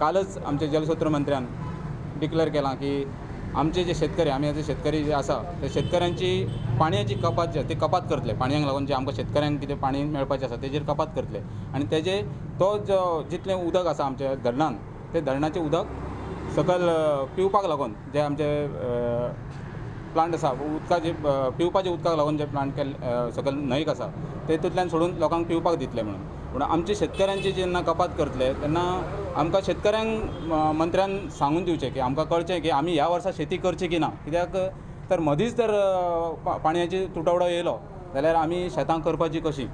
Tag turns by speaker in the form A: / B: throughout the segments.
A: कालच आमचे जलस्रोत मंत्र्यान डिक्लेअर केलां की आमचे जे शेतकरी आमी जे शेतकरी जे आसा ते शेतकऱ्यांची पाणयाची कपात जी ती कपात करतले पाणयांक लागून जे आमकां शेतकऱ्यांक कितें पाणी मेळपाचें आसा तेजेर कपात करतले आनी तेजे तो जो जितलें उदक आसा आमच्या धरणान ते धरणाचें उदक सकल पिवपाक लागून जे आमचे प्लांट आसा उदकाचे पिवपाचे उदकाक लागून जे प्लांट सकल न्हंयक आसा तेतूंतल्यान सोडून लोकांक पिवपाक दितले म्हणून पूण आमचे शेतकऱ्यांची जेन्ना कपात करतले तेन्ना आमकां शेतकऱ्यांक मंत्र्यान सांगून दिवचें की आमकां कळचें की आमी ह्या वर्सा शेती करची की ना कित्याक तर मदींच तर पाणयाची तुटवडो येयलो जाल्यार आमी शेतां करपाची कशी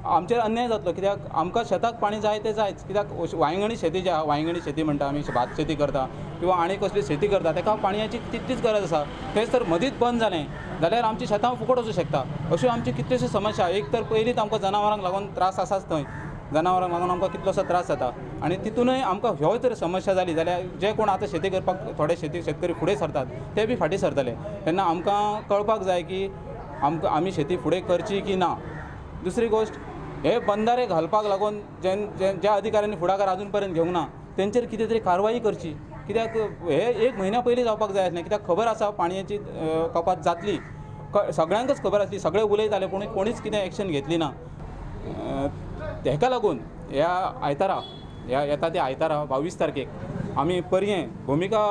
A: आमचेर अन्याय जातलो कित्याक आमकां शेताक पाणी जाय तें जायच कित्याक वांयगणी शेती जी आहा वांयगणी शेती म्हणटा आमी भात शेती करता किंवा आनी कसली शेती करता ताका पाणयाची तितलीच गरज आसा तेच तर मदींच बंद जालें जाल्यार आमची शेतां फुकट वचूं शकता अश्यो आमची कितल्योश्यो समस्या एक तर पयलींच आमकां जनावरांक लागून त्रास आसाच थंय जनावरांक लागून आमकां कितलोसो त्रास जाता आनी तितूनय आमकां ह्योय तर समस्या जाली जाल्यार जे कोण आतां शेती करपाक थोडे शेतकरी फुडें सरतात ते बी फाटीं सरतले तेन्ना आमकां कळपाक जाय की आमी शेती फुडें करची की ना दुसरी गोश्ट हे बंधारे घालपाक लागून ज्या अधिकाऱ्यांनी फुडाकार अजून पर्यंत घेवंक ना तेंचेर कितें तरी कारवाई करची कित्याक हे एक म्हयन्या पयलीं जावपाक जाय आसलें कित्याक खबर आसा पाणयाची कपात जातली सगळ्यांकच खबर आसली सगळे उलयताले पूण कोणीच कितें एक्शन घेतली ना हेका लागून ह्या आयतारा येता त्या आयतारा 22 तारखेक आमी परये भुमिका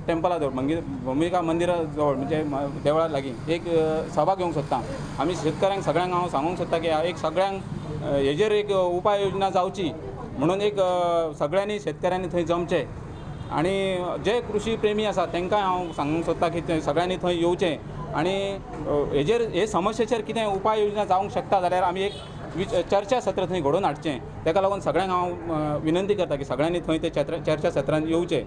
A: टेंपला जवळ भुमिका मंदिरा जवळ म्हणजे देवळा लागीं एक सभा घेवंक सोदता आमी शेतकऱ्यांक सगळ्यांक हांव सांगूंक सोदता की एक सगळ्यांक हेजेर एक उपाय योजना जावची म्हणून एक सगळ्यांनी शेतकऱ्यांनी थंय जमचें आनी जे कृषी प्रेमी आसा तांकांय हांव सांगूंक सोदता की सगळ्यांनी थंय येवचें आनी हेजेर हे समस्येचेर कितें उपाय योजना जावंक शकता जाल्यार आमी एक चर्चा सत्र थंय घडोवन हाडचें ताका लागून सगळ्यांक हांव विनंती करता की सगळ्यांनी थंय ते चर्चा सत्रांत येवचें